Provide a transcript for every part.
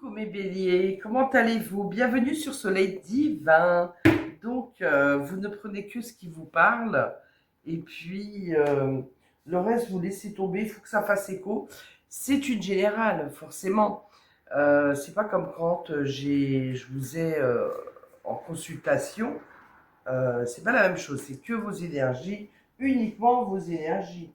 Coucou mes béliers, comment allez-vous? Bienvenue sur Soleil Divin. Donc, vous ne prenez que ce qui vous parle et puis le reste, vous laissez tomber, il faut que ça fasse écho. C'est une générale, forcément. C'est pas comme quand je vous ai en consultation. C'est pas la même chose, c'est que vos énergies, uniquement vos énergies.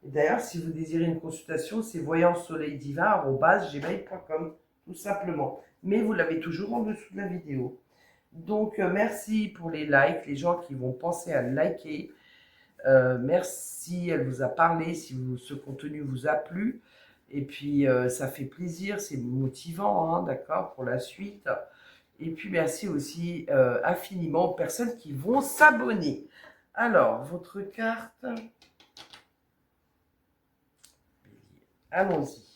Et d'ailleurs, si vous désirez une consultation, c'est voyancesoleildivin@gmail.com, tout simplement. Mais vous l'avez toujours en dessous de la vidéo. Donc, merci pour les likes, les gens qui vont penser à liker. Merci, elle vous a parlé, si ce contenu vous a plu. Et puis, ça fait plaisir, c'est motivant, hein, d'accord, pour la suite. Et puis, merci aussi infiniment aux personnes qui vont s'abonner. Alors, votre carte, allons-y.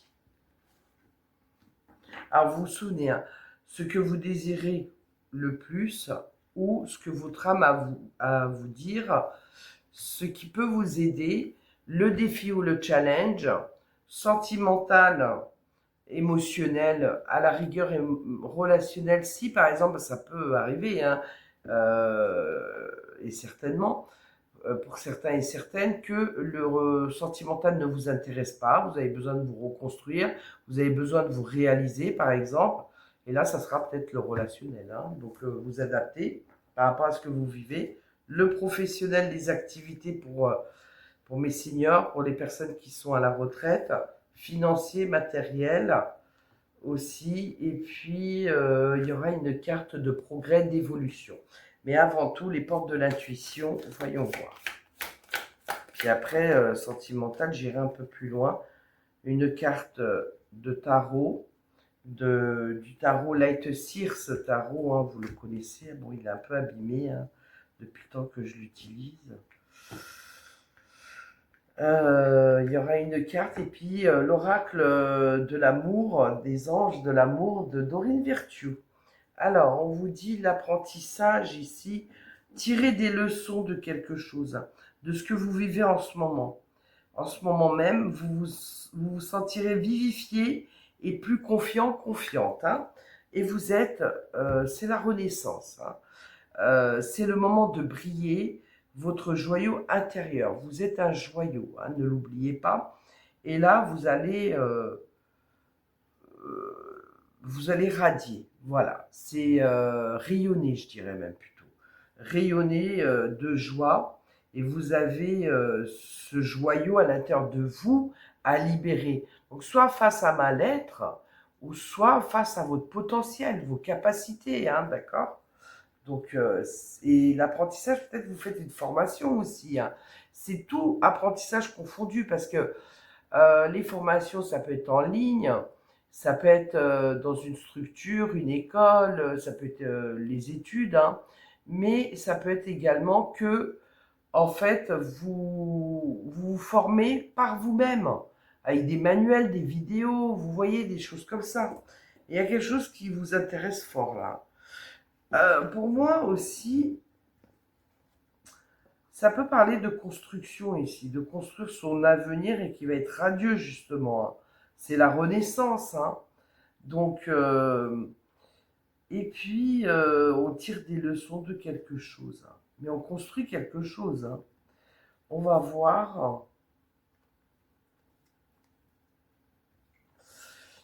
Alors, vous vous souvenez, hein, ce que vous désirez le plus ou ce que votre âme a à vous dire, ce qui peut vous aider, le défi ou le challenge, sentimental, émotionnel, à la rigueur relationnel, si par exemple, ça peut arriver, hein, et certainement, pour certains et certaines, que le sentimental ne vous intéresse pas, vous avez besoin de vous reconstruire, vous avez besoin de vous réaliser, par exemple, et là, ça sera peut-être le relationnel. Hein. Donc, vous adaptez par rapport à ce que vous vivez. Le professionnel, les activités pour mes seniors, pour les personnes qui sont à la retraite, financier, matériel aussi, et puis il y aura une carte de progrès, d'évolution. Mais avant tout, les portes de l'intuition, voyons voir. Puis après, sentimental, j'irai un peu plus loin. Une carte de tarot, du tarot Light Seer, ce tarot, hein, vous le connaissez. Bon, il est un peu abîmé hein, depuis le temps que je l'utilise. Il y aura une carte et puis l'oracle de l'amour, des anges de l'amour de Dorine Virtue. Alors, on vous dit l'apprentissage ici, tirez des leçons de quelque chose, hein, de ce que vous vivez en ce moment. En ce moment même, vous sentirez vivifié et plus confiant, confiante. Hein, et vous êtes, c'est la renaissance. Hein, c'est le moment de briller votre joyau intérieur. Vous êtes un joyau, hein, ne l'oubliez pas. Et là, vous allez radier. Voilà, c'est rayonner, je dirais même plutôt. Rayonner de joie. Et vous avez ce joyau à l'intérieur de vous à libérer. Donc, soit face à mal-être, ou soit face à votre potentiel, vos capacités, hein, d'accord. Donc, et l'apprentissage, peut-être vous faites une formation aussi. Hein. C'est tout apprentissage confondu parce que les formations, ça peut être en ligne, ça peut être dans une structure, une école, ça peut être les études, hein, mais ça peut être également que, en fait, vous formez par vous-même, avec des manuels, des vidéos, vous voyez, des choses comme ça. Il y a quelque chose qui vous intéresse fort là. Pour moi aussi, ça peut parler de construction ici, de construire son avenir et qui va être radieux justement. Hein. C'est la renaissance. Hein. Donc, et puis, on tire des leçons de quelque chose. Hein. Mais on construit quelque chose. Hein. On va voir.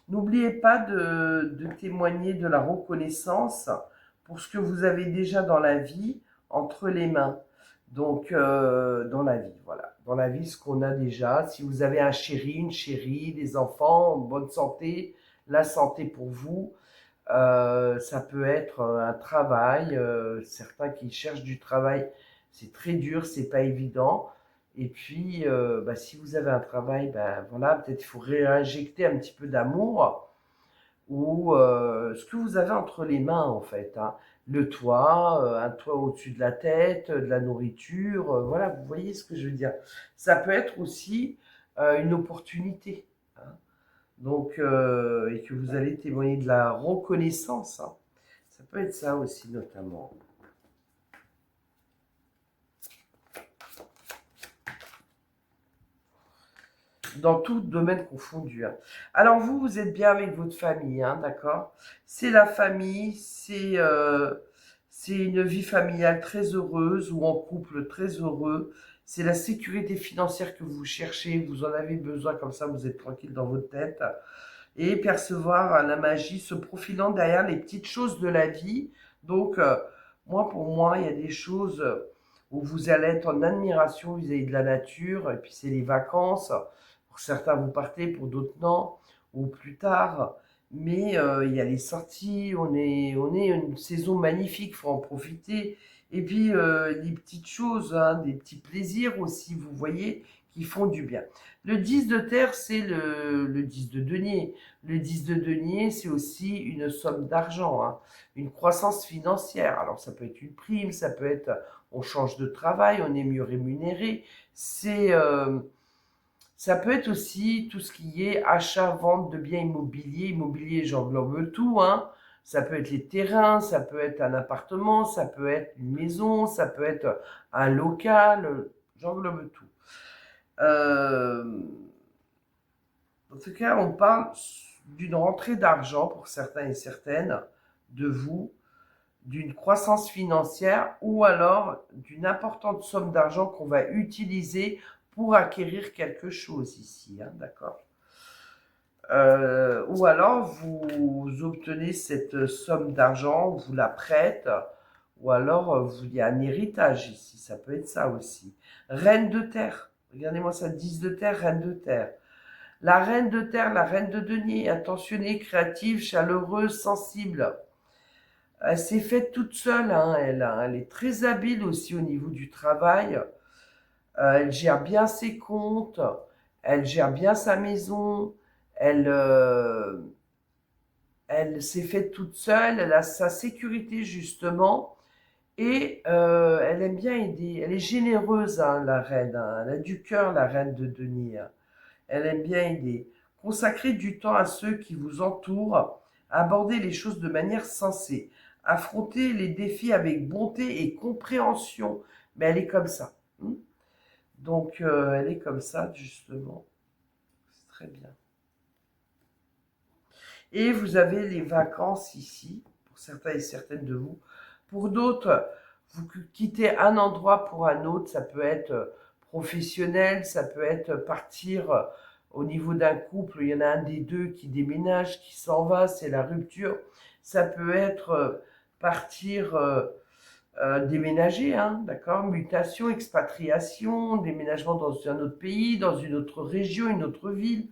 N'oubliez pas de témoigner de la reconnaissance pour ce que vous avez déjà dans la vie entre les mains. Donc, dans la vie, voilà. Dans la vie, ce qu'on a déjà. Si vous avez un chéri, une chérie, des enfants en bonne santé, la santé pour vous. Ça peut être un travail. Certains qui cherchent du travail, c'est très dur, c'est pas évident. Et puis, bah, si vous avez un travail, ben voilà, peut-être il faut réinjecter un petit peu d'amour ou ce que vous avez entre les mains en fait. Hein. Le toit, un toit au-dessus de la tête, de la nourriture, voilà, vous voyez ce que je veux dire. Ça peut être aussi une opportunité. Hein. Donc, et que vous allez témoigner de la reconnaissance. Hein. Ça peut être ça aussi notamment. dans tout domaine confondu. Hein. Alors vous, vous êtes bien avec votre famille, hein, d'accord? C'est la famille, c'est une vie familiale très heureuse ou en couple très heureux. C'est la sécurité financière que vous cherchez, vous en avez besoin, comme ça vous êtes tranquille dans votre tête. Et percevoir la magie se profilant derrière les petites choses de la vie. Donc, moi, pour moi, il y a des choses où vous allez être en admiration vis-à-vis de la nature, et puis c'est les vacances. Pour certains, vous partez, pour d'autres, non, ou plus tard. Mais il y a les sorties, on est une saison magnifique, il faut en profiter. Et puis, les petites choses, hein, des petits plaisirs aussi, vous voyez, qui font du bien. Le 10 de terre, c'est le 10 de denier. Le 10 de denier, c'est aussi une somme d'argent, hein, une croissance financière. Alors, ça peut être une prime, ça peut être on change de travail, on est mieux rémunéré. Ça peut être aussi tout ce qui est achat, vente de biens immobiliers. Immobilier, j'englobe tout, hein. Ça peut être les terrains, ça peut être un appartement, ça peut être une maison, ça peut être un local, j'englobe tout. En tout cas, on parle d'une rentrée d'argent pour certains et certaines de vous, d'une croissance financière ou alors d'une importante somme d'argent qu'on va utiliser pour acquérir quelque chose ici, hein, d'accord? Ou alors vous obtenez cette somme d'argent, on vous la prête, ou alors il y a un héritage ici, ça peut être ça aussi. Reine de terre, regardez-moi ça, 10 de terre, reine de terre. La reine de terre, la reine de denier, attentionnée, créative, chaleureuse, sensible. Elle s'est faite toute seule, hein, elle, hein. Elle est très habile aussi au niveau du travail. Elle gère bien ses comptes, elle gère bien sa maison, elle, euh, elle s'est faite toute seule, elle a sa sécurité justement, et elle aime bien aider. Elle est généreuse, hein, la reine, hein. Elle a du cœur, la reine de denier. Hein. Elle aime bien aider. Consacrez du temps à ceux qui vous entourent. Abordez les choses de manière sensée. Affrontez les défis avec bonté et compréhension. Mais elle est comme ça. Hmm. Donc, elle est comme ça, justement. C'est très bien. Et vous avez les vacances ici, pour certains et certaines de vous. Pour d'autres, vous quittez un endroit pour un autre. Ça peut être professionnel, ça peut être partir au niveau d'un couple. Il y en a un des deux qui déménage, qui s'en va, c'est la rupture. Ça peut être partir déménager, hein, d'accord? Mutation, expatriation, déménagement dans un autre pays, dans une autre région, une autre ville.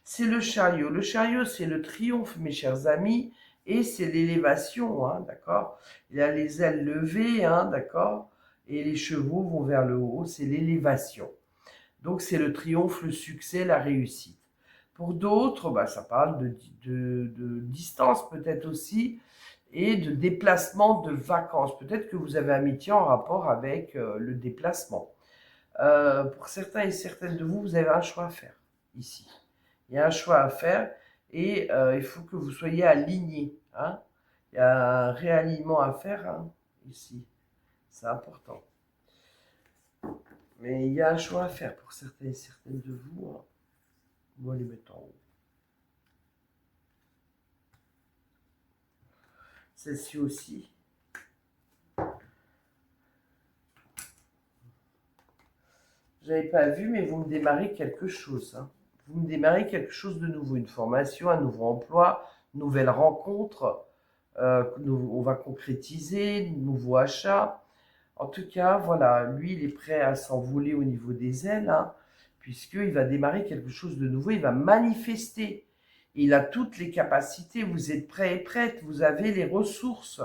C'est le chariot. Le chariot, c'est le triomphe, mes chers amis, et c'est l'élévation, hein, d'accord? Il a les ailes levées, hein, d'accord? Et les chevaux vont vers le haut, c'est l'élévation. Donc c'est le triomphe, le succès, la réussite. Pour d'autres, bah, ça parle de distance peut-être aussi, et de déplacement de vacances. Peut-être que vous avez un métier en rapport avec le déplacement. Pour certains et certaines de vous, vous avez un choix à faire ici. Il y a un choix à faire et il faut que vous soyez alignés. Hein. Il y a un réalignement à faire, hein, ici. C'est important. Mais il y a un choix à faire pour certains et certaines de vous. Hein. On va les mettre en haut. Celle-ci aussi. Je n'avais pas vu, mais vous me démarrez quelque chose. Hein. Vous me démarrez quelque chose de nouveau, une formation, un nouveau emploi, une nouvelle rencontre. On va concrétiser, nouveau achat. En tout cas, voilà, lui, il est prêt à s'envoler au niveau des ailes, hein, puisqu'il va démarrer quelque chose de nouveau, il va manifester. Il a toutes les capacités, vous êtes prêts et prêtes, vous avez les ressources,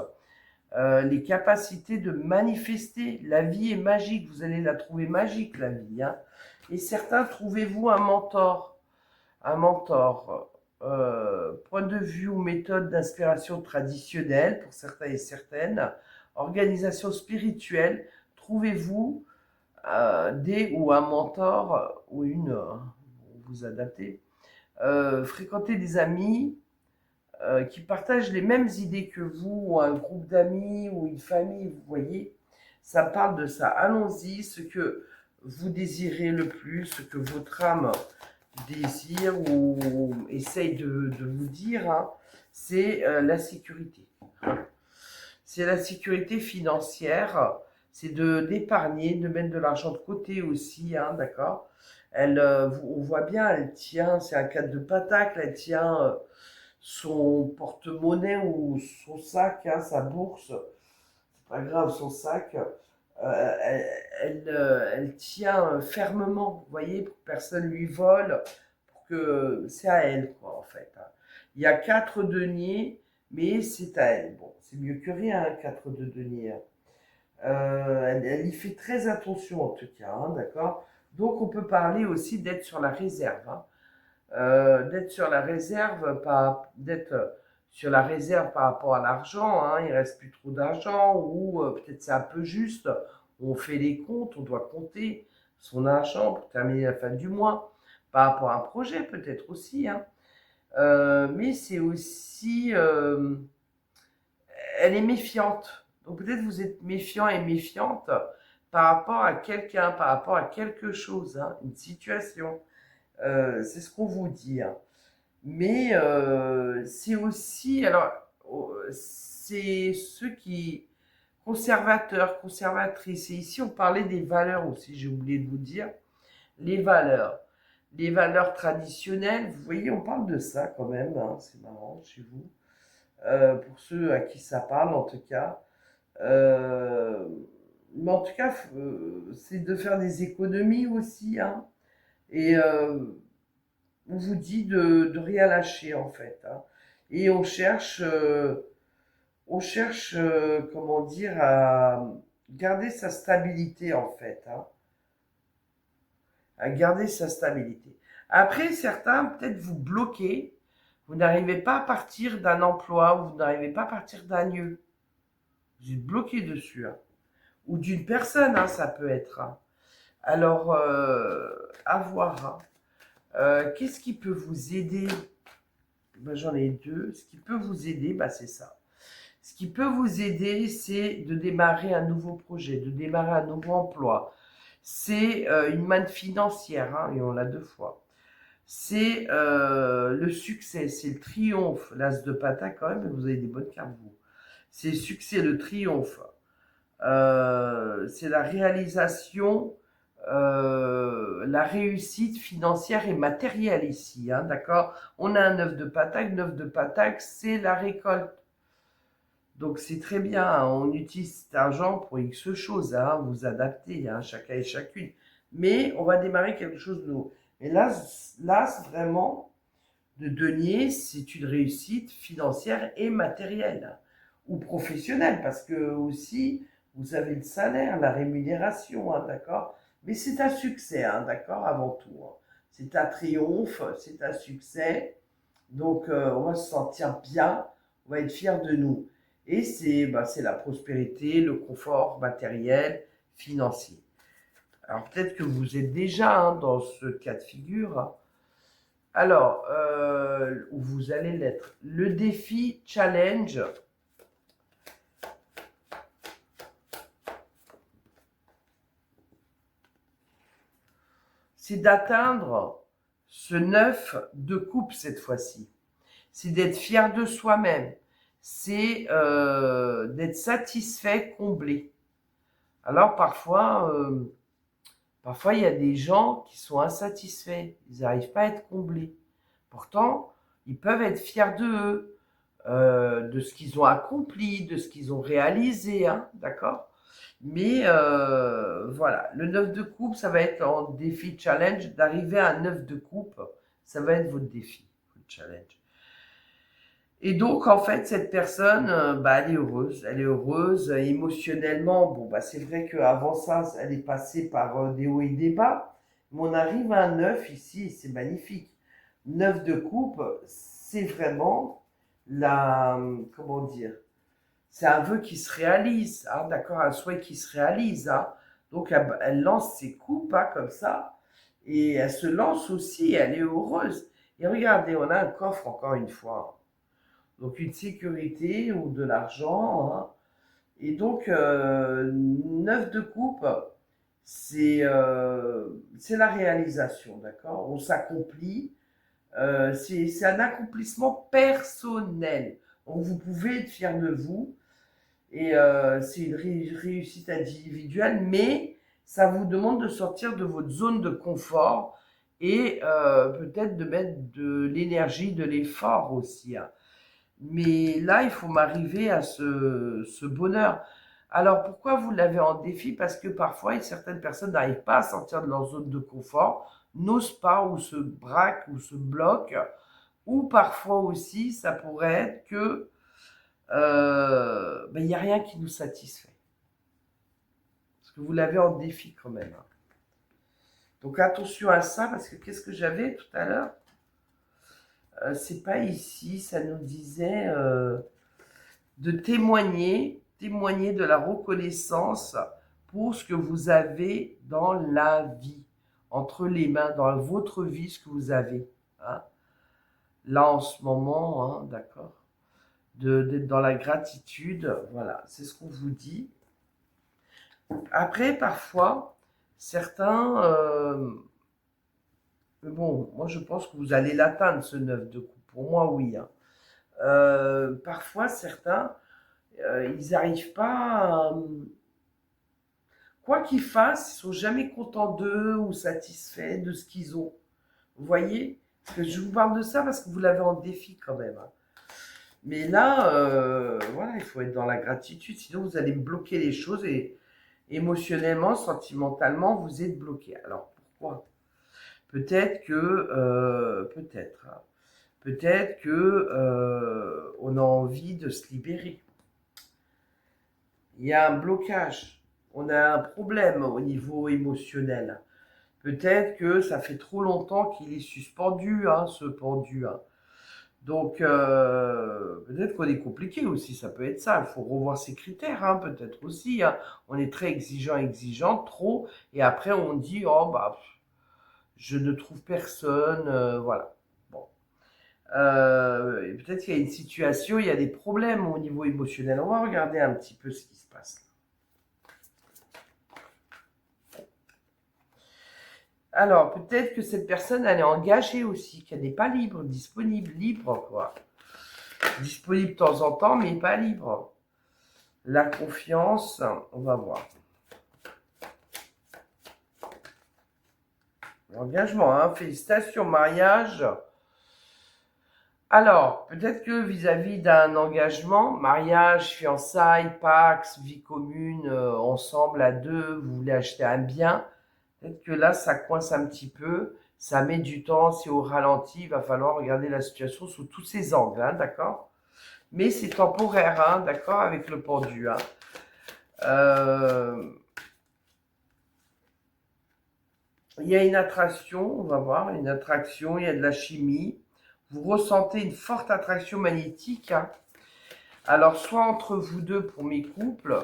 les capacités de manifester. La vie est magique, vous allez la trouver magique, la vie. Hein. Et certains, trouvez-vous un mentor, point de vue ou méthode d'inspiration traditionnelle pour certains et certaines, organisation spirituelle, trouvez-vous des ou un mentor ou une, vous adaptez, fréquentez des amis qui partagent les mêmes idées que vous, ou un groupe d'amis ou une famille, vous voyez, ça parle de ça. Allons-y, ce que vous désirez le plus, ce que votre âme désire ou essaye de vous dire, hein, c'est la sécurité. C'est la sécurité financière, c'est d'épargner, de mettre de l'argent de côté aussi, hein, d'accord. On voit bien, elle tient, c'est un cadre de patacle, elle tient son porte-monnaie ou son sac, hein, sa bourse, c'est pas grave, son sac, elle tient fermement, vous voyez, pour que personne lui vole, pour que c'est à elle, quoi, en fait, hein. Il y a 4 deniers, mais c'est à elle. Bon, c'est mieux que rien, hein, 4 de deniers, hein. Elle y fait très attention, en tout cas, hein, d'accord. Donc, on peut parler aussi d'être sur la réserve, hein. D'être sur la réserve, pas d'être sur la réserve par rapport à l'argent, hein, il reste plus trop d'argent, ou peut-être c'est un peu juste, on fait les comptes, on doit compter son argent pour terminer la fin du mois, par rapport à un projet peut-être aussi, hein. Mais c'est aussi, elle est méfiante, donc peut-être vous êtes méfiant et méfiante par rapport à quelqu'un, par rapport à quelque chose, hein, une situation. C'est ce qu'on vous dit, hein. Mais c'est aussi, alors, c'est ceux qui, conservateurs, conservatrices, et ici on parlait des valeurs aussi, j'ai oublié de vous dire, les valeurs. Les valeurs traditionnelles, vous voyez, on parle de ça quand même, hein, c'est marrant chez vous. Pour ceux à qui ça parle en tout cas. Euh, mais en tout cas, c'est de faire des économies aussi, hein. Et on vous dit de rien lâcher en fait, hein. Et on cherche, comment dire, à garder sa stabilité en fait, hein, à garder sa stabilité. Après, certains peut-être vous bloquez, vous n'arrivez pas à partir d'un emploi, vous n'arrivez pas à partir d'un lieu, vous êtes bloqué dessus, hein. Ou d'une personne, hein, ça peut être, hein. Alors, à voir, hein. Qu'est-ce qui peut vous aider? Ben, j'en ai deux. Ce qui peut vous aider, ben, c'est ça. Ce qui peut vous aider, c'est de démarrer un nouveau projet, de démarrer un nouveau emploi. C'est une manne financière, hein, et on l'a 2 fois. C'est le succès, c'est le triomphe. L'as de patin, quand même, vous avez des bonnes cartes, vous. C'est le succès, le triomphe. C'est la réalisation, la réussite financière et matérielle ici, hein, d'accord. On a un 9 de Pataque, c'est la récolte. Donc c'est très bien, hein, on utilise cet argent pour X choses, hein, vous adaptez, hein, chacun et chacune. Mais on va démarrer quelque chose de nouveau. Et là vraiment, de denier, c'est une réussite financière et matérielle, ou professionnelle, parce que aussi, vous avez le salaire, la rémunération, hein, d'accord. Mais c'est un succès, hein, d'accord, avant tout, hein. C'est un triomphe, c'est un succès. Donc, on va se sentir bien, on va être fier de nous. Et c'est la prospérité, le confort matériel, financier. Alors, peut-être que vous êtes déjà, hein, dans ce cas de figure, hein. Alors, où vous allez l'être. Le défi challenge, c'est d'atteindre ce 9 de coupe cette fois-ci. C'est d'être fier de soi-même. C'est d'être satisfait, comblé. Alors parfois il y a des gens qui sont insatisfaits. Ils n'arrivent pas à être comblés. Pourtant, ils peuvent être fiers d'eux, de ce qu'ils ont accompli, de ce qu'ils ont réalisé, hein, d'accord. Mais voilà, le 9 de coupe, ça va être en défi challenge, d'arriver à un 9 de coupe, ça va être votre défi, votre challenge. Et donc, en fait, cette personne, bah, elle est heureuse émotionnellement. Bon, bah, c'est vrai qu'avant ça, elle est passée par des hauts et des bas, mais on arrive à un 9 ici, c'est magnifique. 9 de coupe, c'est vraiment comment dire, c'est un vœu qui se réalise, hein, d'accord, un souhait qui se réalise, hein. Donc elle lance ses coupes, hein, comme ça, et elle se lance aussi, elle est heureuse. Et regardez, on a un coffre encore une fois, donc une sécurité ou de l'argent, hein. Et donc 9 de coupe, C'est la réalisation, d'accord? On s'accomplit. C'est un accomplissement personnel. Donc vous pouvez être fier de vous et c'est une réussite individuelle, mais ça vous demande de sortir de votre zone de confort et peut-être de mettre de l'énergie, de l'effort aussi, hein. Mais là, il faut m'arriver à ce bonheur. Alors pourquoi vous l'avez en défi? Parce que parfois, certaines personnes n'arrivent pas à sortir de leur zone de confort, n'osent pas ou se braquent ou se bloquent. Ou parfois aussi, ça pourrait être que ben, il n'y a rien qui nous satisfait. Parce que vous l'avez en défi quand même, hein. Donc attention à ça, parce que qu'est-ce que j'avais tout à l'heure? C'est pas ici, ça nous disait de témoigner de la reconnaissance pour ce que vous avez dans la vie, entre les mains, dans votre vie, ce que vous avez, hein. Là en ce moment, hein, d'accord, d'être dans la gratitude, voilà, c'est ce qu'on vous dit. Après, parfois, certains, mais bon, moi je pense que vous allez l'atteindre, ce 9 de coupe. Pour moi, oui, hein. Parfois, certains, ils n'arrivent pas à, quoi qu'ils fassent, ils sont jamais contents d'eux ou satisfaits de ce qu'ils ont. Vous voyez? Parce que je vous parle de ça parce que vous l'avez en défi quand même, hein. Mais là, voilà, il faut être dans la gratitude, sinon vous allez bloquer les choses et émotionnellement, sentimentalement, vous êtes bloqué. Alors pourquoi? Peut-être que, peut-être, hein, peut-être que on a envie de se libérer. Il y a un blocage. On a un problème au niveau émotionnel. Peut-être que ça fait trop longtemps qu'il est suspendu, hein, ce pendu, hein. Donc, peut-être qu'on est compliqué aussi, ça peut être ça. Il faut revoir ses critères, hein, peut-être aussi, hein. On est très exigeant, trop, et après on dit, oh bah, je ne trouve personne, voilà. Bon. Et peut-être qu'il y a une situation, il y a des problèmes au niveau émotionnel. On va regarder un petit peu ce qui se passe. Alors, peut-être que cette personne, elle est engagée aussi, qu'elle n'est pas libre, disponible, libre, quoi. Disponible de temps en temps, mais pas libre. La confiance, on va voir. L'engagement, hein, félicitations, mariage. Alors, peut-être que vis-à-vis d'un engagement, mariage, fiançailles, pax, vie commune, ensemble à deux, vous voulez acheter un bien, peut-être que là, ça coince un petit peu, ça met du temps, c'est au ralenti, il va falloir regarder la situation sous tous ses angles, hein, d'accord? Mais c'est temporaire, hein, d'accord, avec le pendu, hein. Euh, il y a une attraction, on va voir, une attraction, il y a de la chimie. Vous ressentez une forte attraction magnétique, hein. Alors, soit entre vous deux pour mes couples,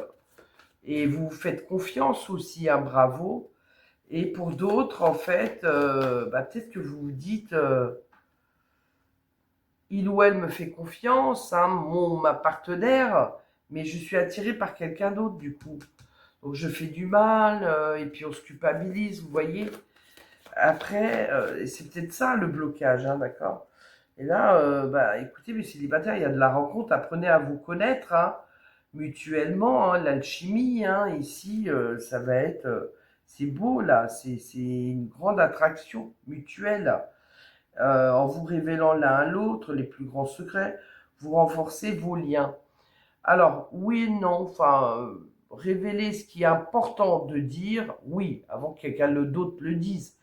et vous faites confiance aussi, hein, bravo. Et pour d'autres, en fait, bah, peut-être que vous vous dites, il ou elle me fait confiance, hein, ma partenaire, mais je suis attiré par quelqu'un d'autre du coup. Donc je fais du mal, et puis on se culpabilise, vous voyez. Après, c'est peut-être ça le blocage, hein, d'accord? Et là, bah, écoutez, mes célibataires, il y a de la rencontre, apprenez à vous connaître, hein, mutuellement, hein, l'alchimie, hein, ici, ça va être, c'est beau là, c'est une grande attraction mutuelle. En vous révélant l'un à l'autre les plus grands secrets, vous renforcez vos liens. Alors, oui et non, enfin, révéler ce qui est important de dire, oui, avant que quelqu'un d'autre le dise.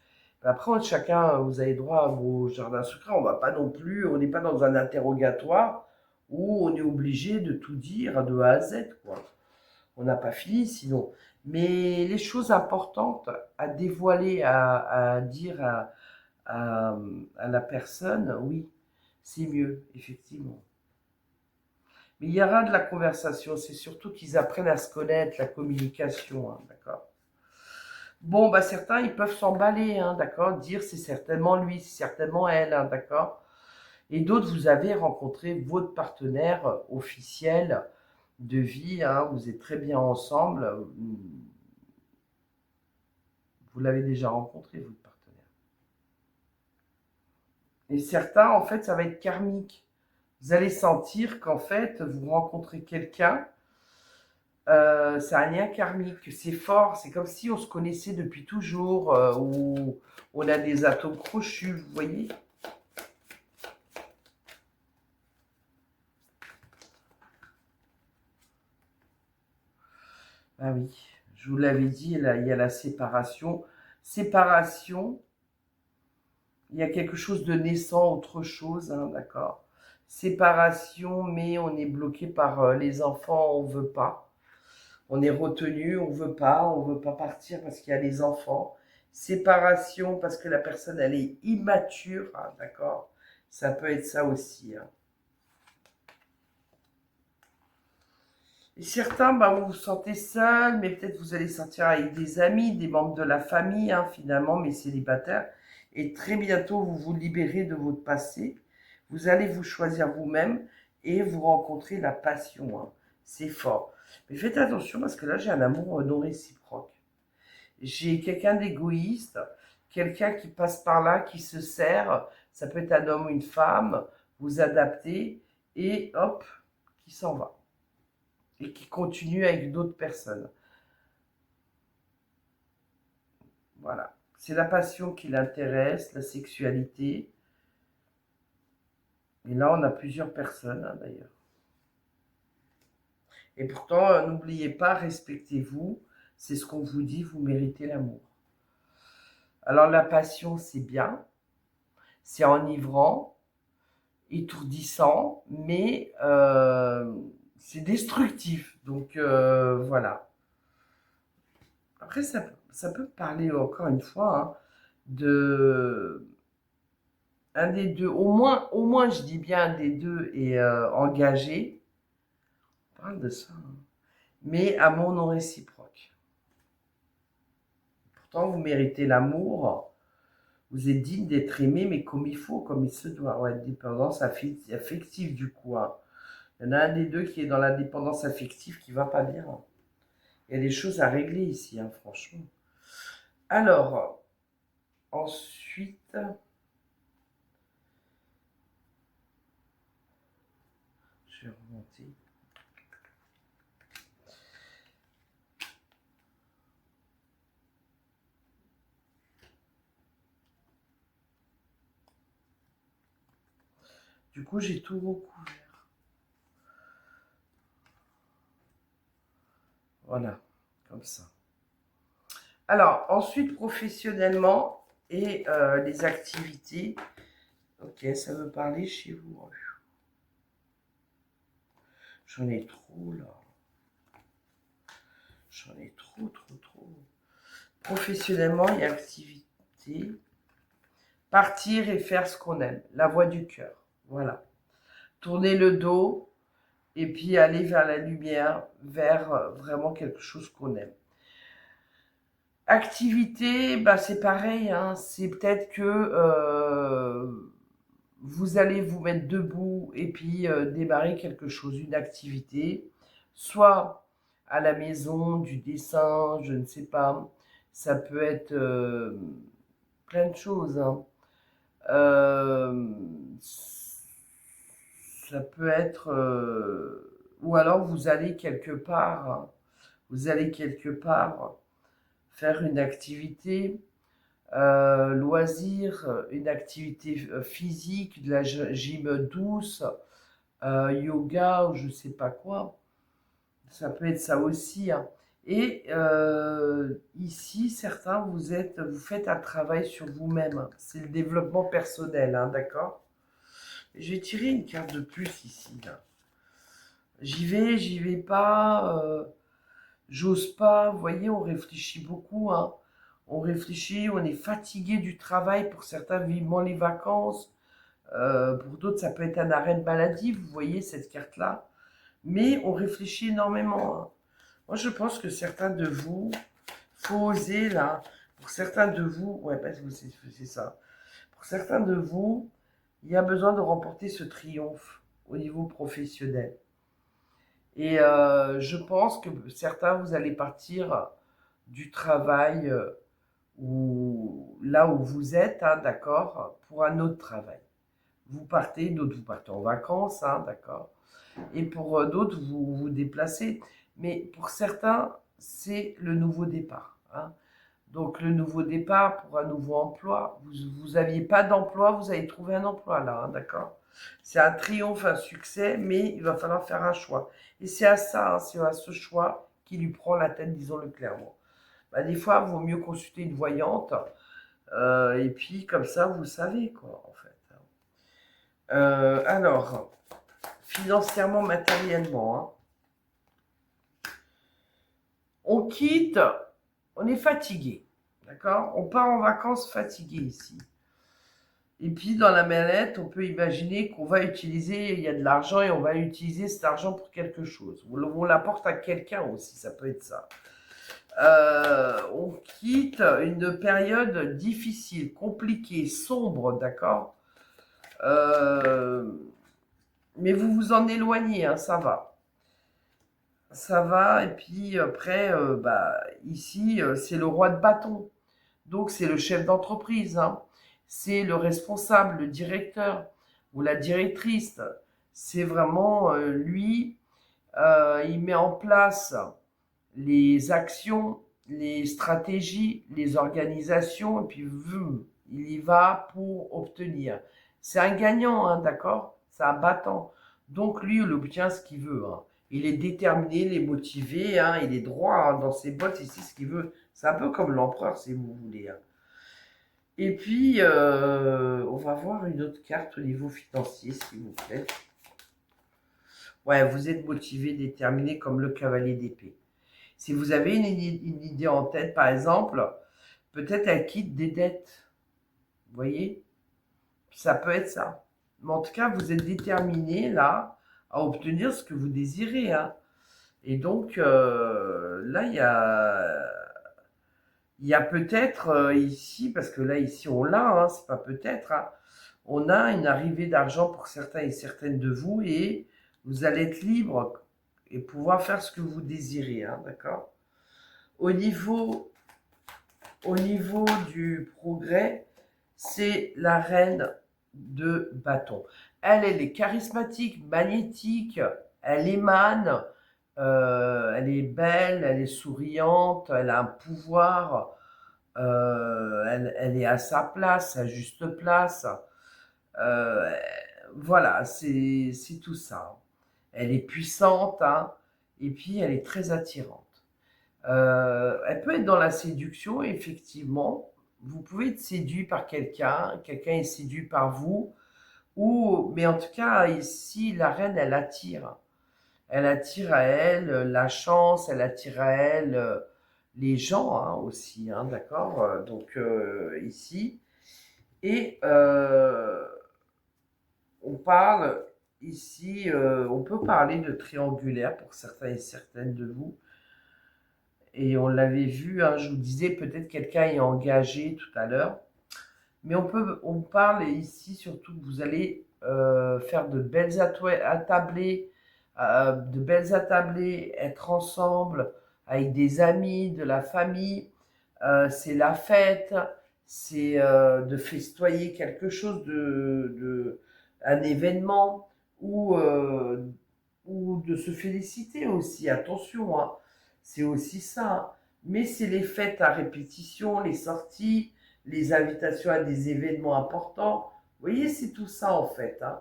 Après, chacun, vous avez droit à vos jardins secrets. On va pas non plus, on n'est pas dans un interrogatoire où on est obligé de tout dire de A à Z, quoi. On n'a pas fini sinon. Mais les choses importantes à dévoiler, à dire à la personne, oui, c'est mieux, effectivement. Mais il y aura de la conversation, c'est surtout qu'ils apprennent à se connaître, la communication, hein, d'accord? Bon, bah certains, ils peuvent s'emballer, hein, d'accord? Dire c'est certainement lui, c'est certainement elle, hein, d'accord? Et d'autres, vous avez rencontré votre partenaire officiel de vie, hein, vous êtes très bien ensemble. Vous l'avez déjà rencontré, votre partenaire. Et certains, en fait, ça va être karmique. Vous allez sentir qu'en fait, vous rencontrez quelqu'un, c'est un lien karmique, c'est fort, c'est comme si on se connaissait depuis toujours, ou on a des atomes crochus, vous voyez. Ah oui, je vous l'avais dit, là, il y a la séparation. Séparation, il y a quelque chose de naissant, autre chose, hein, d'accord. Séparation, mais on est bloqué par les enfants, on veut pas. On est retenu, on veut pas partir parce qu'il y a les enfants. Séparation parce que la personne, elle est immature, hein, d'accord. Ça peut être ça aussi, hein. Et certains, bah, vous vous sentez seul, mais peut-être vous allez sortir avec des amis, des membres de la famille, hein, finalement, mais célibataires. Et très bientôt, vous vous libérez de votre passé. Vous allez vous choisir vous-même et vous rencontrer la passion, hein. C'est fort. Mais faites attention parce que là, j'ai un amour non réciproque. J'ai quelqu'un d'égoïste, quelqu'un qui passe par là, qui se sert. Ça peut être un homme ou une femme. Vous adaptez et hop, qui s'en va et qui continue avec d'autres personnes. Voilà. C'est la passion qui l'intéresse, la sexualité. Et là, on a plusieurs personnes, hein, d'ailleurs. Et pourtant, n'oubliez pas, respectez-vous. C'est ce qu'on vous dit, vous méritez l'amour. Alors, la passion, c'est bien. C'est enivrant, étourdissant, mais c'est destructif. Donc, voilà. Après, ça peut parler, encore une fois, hein, de un des deux, au moins, je dis bien un des deux est engagé. On parle de ça, hein. Mais amour non réciproque. Pourtant, vous méritez l'amour. Vous êtes digne d'être aimé, mais comme il faut, comme il se doit. Ouais, dépendance affective, du coup, hein. Il y en a un des deux qui est dans la dépendance affective qui va pas bien. Il y a des choses à régler ici, hein, franchement. Alors, ensuite, je vais remonter. Du coup, j'ai tout recouvert. Voilà, comme ça. Alors, ensuite, professionnellement et les activités. Ok, ça veut parler chez vous. J'en ai trop, là. J'en ai trop, trop, trop. Professionnellement et activités. Partir et faire ce qu'on aime. La voix du cœur. Voilà. Tourner le dos et puis aller vers la lumière, vers vraiment quelque chose qu'on aime. Activité, bah c'est pareil, hein, c'est peut-être que vous allez vous mettre debout et puis démarrer quelque chose, une activité, soit à la maison, du dessin, je ne sais pas, ça peut être plein de choses, hein. Euh, Ça peut être, ou alors vous allez quelque part, hein, vous allez quelque part faire une activité, loisir, une activité physique, de la gym douce, yoga ou je sais pas quoi. Ça peut être ça aussi, hein. Et ici, certains, vous faites un travail sur vous-même, hein. C'est le développement personnel, hein, d'accord? Je vais tirer une carte de plus ici, là. J'y vais pas, j'ose pas. Vous voyez, on réfléchit beaucoup, hein. On réfléchit, on est fatigué du travail. Pour certains, vivement les vacances. Pour d'autres, ça peut être un arrêt de maladie. Vous voyez cette carte-là. Mais on réfléchit énormément, hein. Moi, je pense que certains de vous, faut oser là. Pour certains de vous, ouais, parce que c'est ça. Pour certains de vous, il y a besoin de remporter ce triomphe au niveau professionnel. Et je pense que certains, vous allez partir du travail ou là où vous êtes, hein, d'accord, pour un autre travail. Vous partez, d'autres vous partez en vacances, hein, d'accord. Et pour d'autres, vous vous déplacez. Mais pour certains, c'est le nouveau départ, hein. Donc le nouveau départ pour un nouveau emploi. Vous n'aviez pas d'emploi, vous avez trouvé un emploi là, hein, d'accord. C'est un triomphe, un succès, mais il va falloir faire un choix. Et c'est à ça, hein, c'est à ce choix qui lui prend la tête, disons-le clairement. Bah, des fois, il vaut mieux consulter une voyante, et puis comme ça, vous savez quoi, en fait. Alors, financièrement, matériellement, hein, on quitte, on est fatigué, d'accord. On part en vacances fatigué ici. Et puis dans la mallette, on peut imaginer qu'on va utiliser, il y a de l'argent et on va utiliser cet argent pour quelque chose. On l'apporte à quelqu'un aussi, ça peut être ça. On quitte une période difficile, compliquée, sombre, d'accord. Mais vous vous en éloignez, hein, ça va. Ça va, et puis après, bah, ici, c'est le roi de bâton. Donc c'est le chef d'entreprise, hein. C'est le responsable, le directeur ou la directrice. C'est vraiment lui, il met en place les actions, les stratégies, les organisations, et puis il y va pour obtenir. C'est un gagnant, hein, d'accord. C'est un battant. Donc lui, il obtient ce qu'il veut, hein. Il est déterminé, il est motivé, hein, il est droit, hein, dans ses bottes, ici ce qu'il veut. C'est un peu comme l'empereur, si vous voulez, hein. Et puis, on va voir une autre carte au niveau financier, s'il vous plaît. Ouais, vous êtes motivé, déterminé comme le cavalier d'épée. Si vous avez une idée en tête, par exemple, peut-être elle quitte des dettes. Vous voyez? Ça peut être ça. Mais en tout cas, vous êtes déterminé là à obtenir ce que vous désirez, hein. Et donc, là, il y a peut-être ici, parce que là, ici, on l'a, hein, c'est pas peut-être, hein, on a une arrivée d'argent pour certains et certaines de vous et vous allez être libre et pouvoir faire ce que vous désirez, hein, d'accord? Au niveau, au niveau du progrès, c'est la reine de bâton. Elle est charismatique, magnétique, elle émane, elle est belle, elle est souriante, elle a un pouvoir, elle est à sa place, à juste place. Euh, voilà, c'est tout ça. Elle est puissante, hein, et puis elle est très attirante. Elle peut être dans la séduction, effectivement. Vous pouvez être séduit par quelqu'un, quelqu'un est séduit par vous, mais en tout cas, ici, la reine, elle attire. Elle attire à elle la chance, elle attire à elle les gens, hein, aussi, hein, d'accord. Donc ici, et on parle ici, on peut parler de triangulaire pour certains et certaines de vous. Et on l'avait vu, hein, je vous disais, peut-être quelqu'un est engagé tout à l'heure. Mais on parle ici surtout que vous allez faire de belles attablées, être ensemble avec des amis, de la famille. C'est la fête, c'est de festoyer quelque chose un événement ou de se féliciter aussi. Attention, hein, c'est aussi ça, hein. Mais c'est les fêtes à répétition, les sorties, les invitations à des événements importants. Vous voyez, c'est tout ça en fait, hein.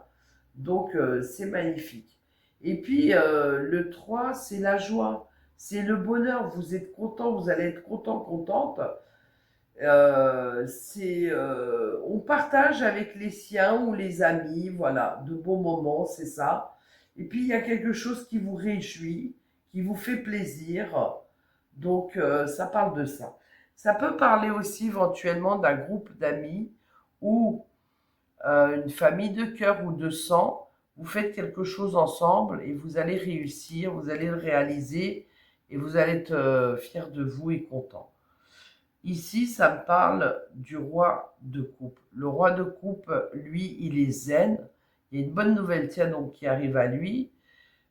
Donc, c'est magnifique. Et puis, le 3, c'est la joie, c'est le bonheur. Vous êtes content, vous allez être content, contente. On partage avec les siens ou les amis, voilà, de beaux moments, c'est ça. Et puis, il y a quelque chose qui vous réjouit, qui vous fait plaisir. Donc, ça parle de ça. Ça peut parler aussi éventuellement d'un groupe d'amis ou une famille de cœur ou de sang. Vous faites quelque chose ensemble et vous allez réussir, vous allez le réaliser et vous allez être fier de vous et content. Ici, ça me parle du roi de coupe. Le roi de coupe, lui, il est zen. Il y a une bonne nouvelle, tiens, donc, qui arrive à lui,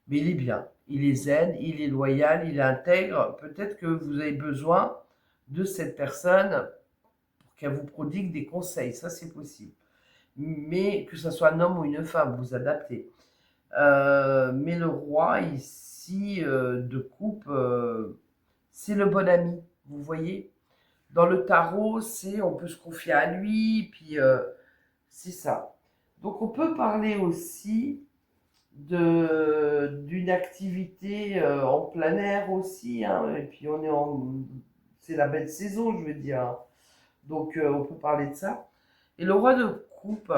mais il est bien. Il est zen, il est loyal, il est intègre. Peut-être que vous avez besoin de cette personne qu'elle vous prodigue des conseils, ça c'est possible. Mais que ce soit un homme ou une femme, vous adaptez. Mais le roi ici de coupe, c'est le bon ami, vous voyez. Dans le tarot, c'est on peut se confier à lui, puis c'est ça. Donc on peut parler aussi d'une activité en plein air aussi, hein, et puis c'est la belle saison, je veux dire, hein. Donc on peut parler de ça. Et le roi de coupe,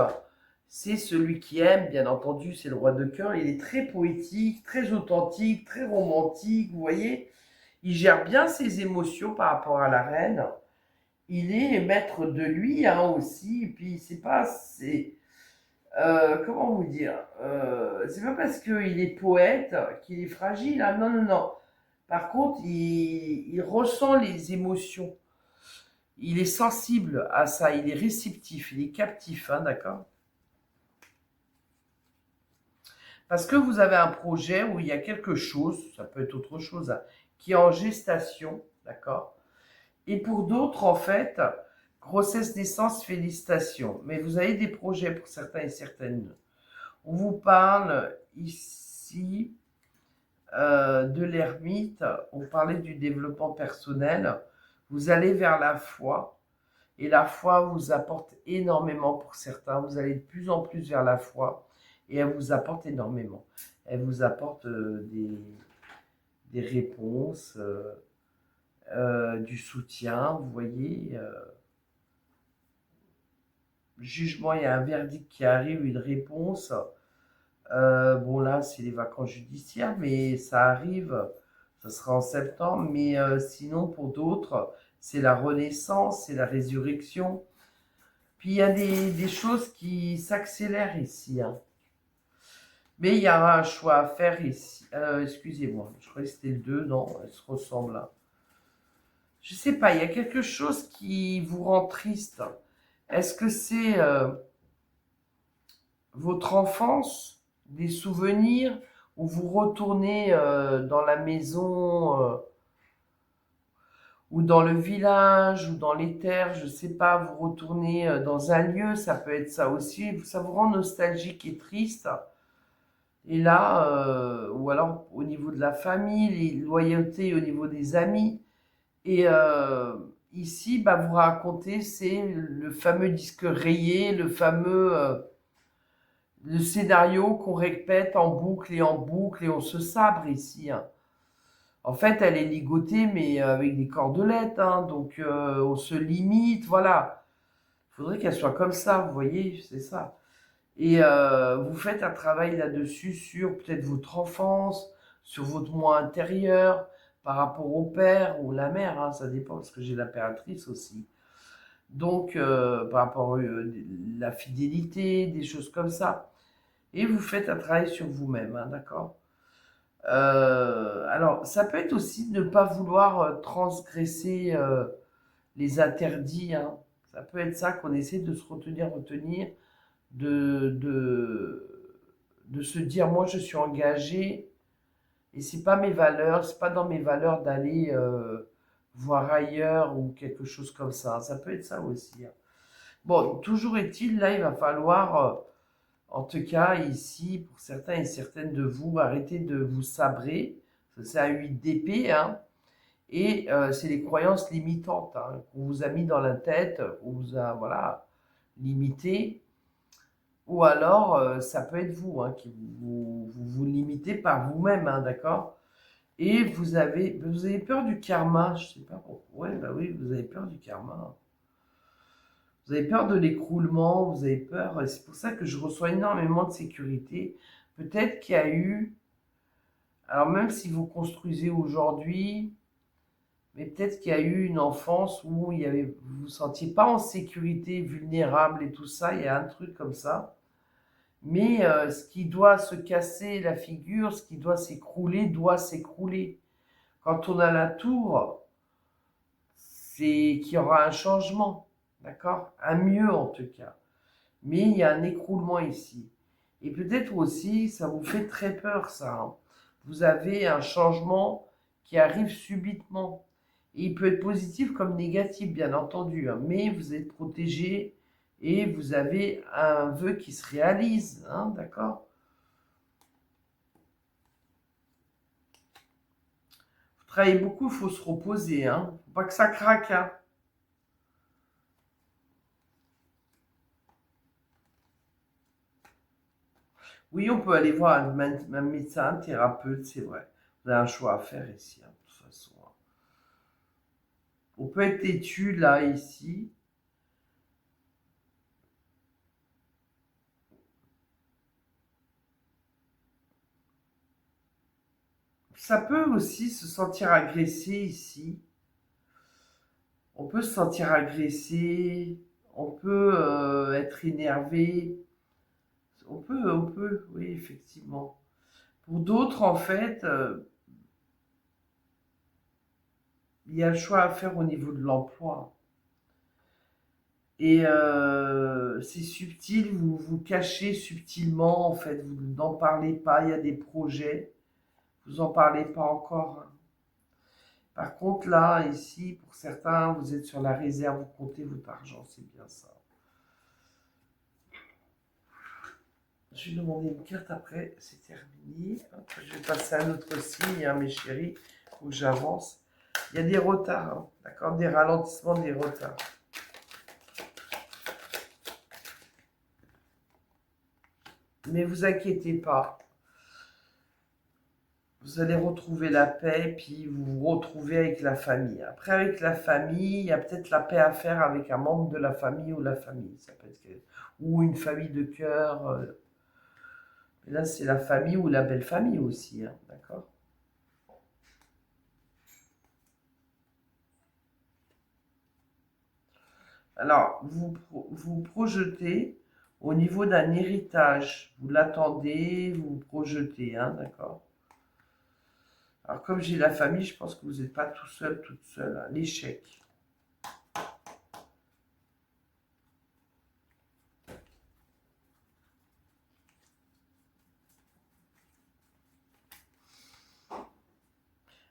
c'est celui qui aime, bien entendu, c'est le roi de cœur. Il est très poétique, très authentique, très romantique, vous voyez. Il gère bien ses émotions par rapport à la reine. Il est maître de lui hein, aussi. Et puis comment vous dire, c'est pas parce qu'il est poète qu'il est fragile. Hein. Non, non, non. Par contre, il ressent les émotions. Il est sensible à ça. Il est réceptif. Il est captif, hein, d'accord. Parce que vous avez un projet où il y a quelque chose, ça peut être autre chose, hein, qui est en gestation, d'accord. Et pour d'autres, en fait, grossesse, naissance, félicitations. Mais vous avez des projets pour certains et certaines. On vous parle ici de l'ermite, on parlait du développement personnel. Vous allez vers la foi, et la foi vous apporte énormément pour certains. Vous allez de plus en plus vers la foi, et elle vous apporte énormément. Elle vous apporte des réponses, du soutien, vous voyez. Jugement, il y a un verdict qui arrive, une réponse. Bon là, c'est les vacances judiciaires, mais ça arrive, ça sera en septembre. Mais sinon, pour d'autres, c'est la renaissance, c'est la résurrection. Puis il y a des choses qui s'accélèrent ici. Hein. Mais il y aura un choix à faire ici. Excusez-moi, je croyais que c'était le 2, non, elles se ressemblent là. Je sais pas, il y a quelque chose qui vous rend triste. Est-ce que c'est votre enfance, des souvenirs, où vous retournez dans la maison ou dans le village ou dans les terres, je sais pas, vous retournez dans un lieu, ça peut être ça aussi, ça vous rend nostalgique et triste. Et là, ou alors au niveau de la famille, les loyautés au niveau des amis. Et ici, bah, vous racontez, c'est le fameux disque rayé, le scénario qu'on répète en boucle et on se sabre ici. Hein. En fait, elle est ligotée, mais avec des cordelettes, hein, donc on se limite, voilà. Il faudrait qu'elle soit comme ça, vous voyez, c'est ça. Et vous faites un travail là-dessus sur peut-être votre enfance, sur votre moi intérieur, par rapport au père ou la mère, hein, ça dépend, parce que j'ai l'impératrice aussi. Donc, par rapport à la fidélité, des choses comme ça. Et vous faites un travail sur vous-même, hein, d'accord. Alors, ça peut être aussi de ne pas vouloir transgresser les interdits. Hein. Ça peut être ça qu'on essaie de se retenir, de, de, de se dire, moi je suis engagé et c'est pas mes valeurs, c'est pas dans mes valeurs d'aller voir ailleurs ou quelque chose comme ça. Ça peut être ça aussi. Hein. Bon, toujours est-il, là, il va falloir en tout cas, ici, pour certains et certaines de vous, arrêtez de vous sabrer. C'est un 8 d'épée, hein. Et c'est les croyances limitantes hein, qu'on vous a mis dans la tête, qu'on vous a, voilà, limité. Ou alors, ça peut être vous, hein, qui vous limitez par vous-même, hein, d'accord? Et vous avez peur du karma, je sais pas pourquoi. Ouais, bah oui, vous avez peur du karma. Vous avez peur de l'écroulement, vous avez peur, et c'est pour ça que je reçois énormément de sécurité. Peut-être qu'il y a eu, alors même si vous construisez aujourd'hui, mais peut-être qu'il y a eu une enfance où vous vous sentiez pas en sécurité, vulnérable et tout ça, il y a un truc comme ça. Mais ce qui doit se casser la figure, ce qui doit s'écrouler. Quand on a la tour, c'est qu'il y aura un changement, d'accord? Un mieux en tout cas. Mais il y a un écroulement ici. Et peut-être aussi, ça vous fait très peur, ça. Hein. Vous avez un changement qui arrive subitement. Il peut être positif comme négatif, bien entendu, hein, mais vous êtes protégé et vous avez un vœu qui se réalise, hein, d'accord? Vous travaillez beaucoup, il faut se reposer, hein. Faut pas que ça craque, hein. Oui, on peut aller voir un médecin, un thérapeute, c'est vrai. Vous avez un choix à faire ici, hein, de toute façon, hein. On peut être têtu là, ici. Ça peut aussi se sentir agressé ici. On peut se sentir agressé, on peut être énervé, oui, effectivement. Pour d'autres, en fait, il y a le choix à faire au niveau de l'emploi. Et c'est subtil, vous vous cachez subtilement, en fait, vous n'en parlez pas, il y a des projets, vous n'en parlez pas encore, hein. Par contre, là, ici, pour certains, vous êtes sur la réserve, vous comptez votre argent, c'est bien ça. Je vais demander une carte après, c'est terminé. Hop, je vais passer à un autre signe, hein, mes chéris, où j'avance. Il y a des retards, hein, d'accord? Des ralentissements, des retards. Mais vous inquiétez pas, vous allez retrouver la paix, puis vous vous retrouvez avec la famille. Après, avec la famille, il y a peut-être la paix à faire avec un membre de la famille ou la famille. Ça peut être, ou une famille de cœur. Mais là, c'est la famille ou la belle famille aussi, hein, d'accord? Alors, vous projetez au niveau d'un héritage. Vous l'attendez, vous vous projetez, hein, d'accord? Alors, comme j'ai la famille, je pense que vous n'êtes pas tout seul, toute seule, hein. L'échec.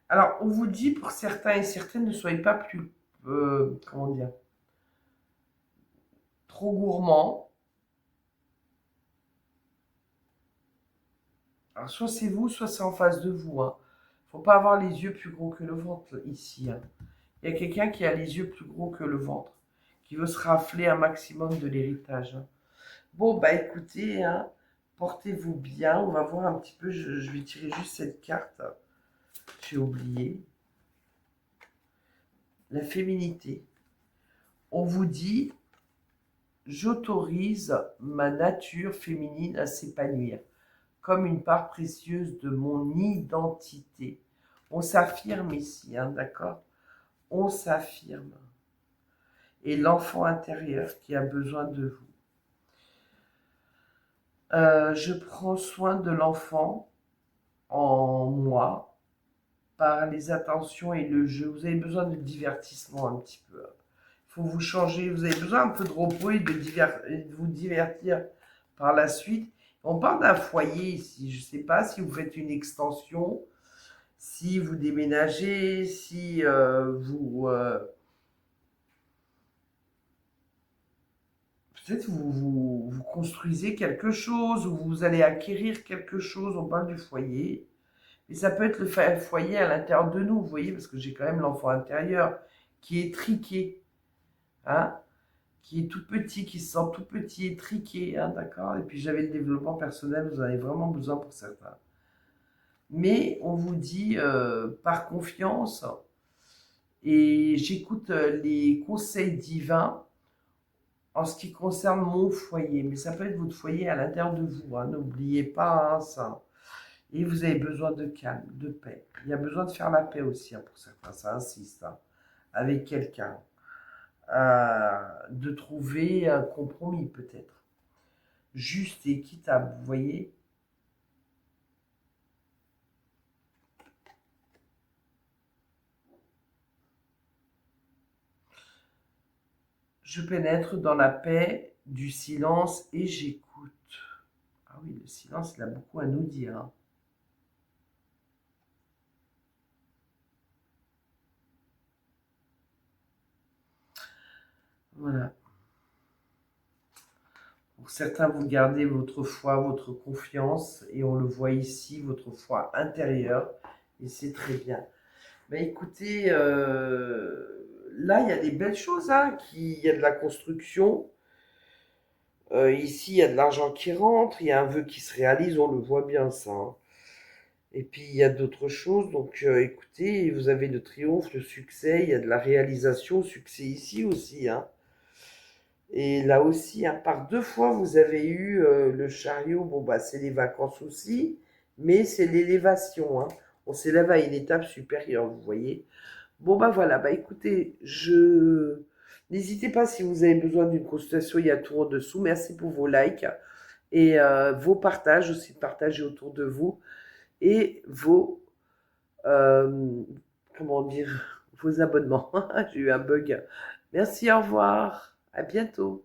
Alors, on vous dit pour certains et certaines, ne soyez pas plus, comment dire, trop gourmand. Alors, soit c'est vous, soit c'est en face de vous, hein. Faut pas avoir les yeux plus gros que le ventre ici, hein. Il y a quelqu'un qui a les yeux plus gros que le ventre, qui veut se rafler un maximum de l'héritage, hein. Bon, bah écoutez, hein, portez-vous bien. On va voir un petit peu. Je vais tirer juste cette carte. J'ai oublié. La féminité. On vous dit, j'autorise ma nature féminine à s'épanouir comme une part précieuse de mon identité. On s'affirme ici, hein, d'accord? On s'affirme. Et l'enfant intérieur qui a besoin de vous. Je prends soin de l'enfant en moi par les attentions et le jeu. Vous avez besoin de divertissement un petit peu. Il faut vous changer. Vous avez besoin un peu de repos et de vous divertir par la suite. On parle d'un foyer ici. Je ne sais pas si vous faites une extension, si vous déménagez, si peut-être vous construisez quelque chose ou vous allez acquérir quelque chose. On parle du foyer. Et ça peut être le foyer à l'intérieur de nous, vous voyez, parce que j'ai quand même l'enfant intérieur qui est triqué, hein, qui est tout petit, qui se sent tout petit et triqué, hein, d'accord? Et puis j'avais le développement personnel, vous en avez vraiment besoin pour certains. Mais on vous dit par confiance, et j'écoute les conseils divins en ce qui concerne mon foyer, mais ça peut être votre foyer à l'intérieur de vous, hein, n'oubliez pas, hein, ça. Et vous avez besoin de calme, de paix. Il y a besoin de faire la paix aussi, hein, pour certains, ça insiste, hein, avec quelqu'un. De trouver un compromis peut-être. Juste et équitable, vous voyez. Je pénètre dans la paix du silence et j'écoute. Ah oui, le silence, il a beaucoup à nous dire, hein. Voilà. Pour certains, vous gardez votre foi, votre confiance, et on le voit ici, votre foi intérieure, et c'est très bien. Ben écoutez, là, il y a des belles choses, hein, il y a de la construction. Ici, il y a de l'argent qui rentre, il y a un vœu qui se réalise, on le voit bien, ça, hein. Et puis, il y a d'autres choses. Donc, écoutez, vous avez le triomphe, le succès, il y a de la réalisation, succès ici aussi, hein. Et là aussi, hein, par deux fois, vous avez eu le chariot. Bon, bah, c'est les vacances aussi, mais c'est l'élévation, hein. On s'élève à une étape supérieure, vous voyez. Bon, bah voilà, bah écoutez, n'hésitez pas si vous avez besoin d'une consultation, il y a tout en dessous. Merci pour vos likes et vos partages aussi, de partager autour de vous et vos, euh, comment dire, vos abonnements. J'ai eu un bug. Merci, au revoir, à bientôt.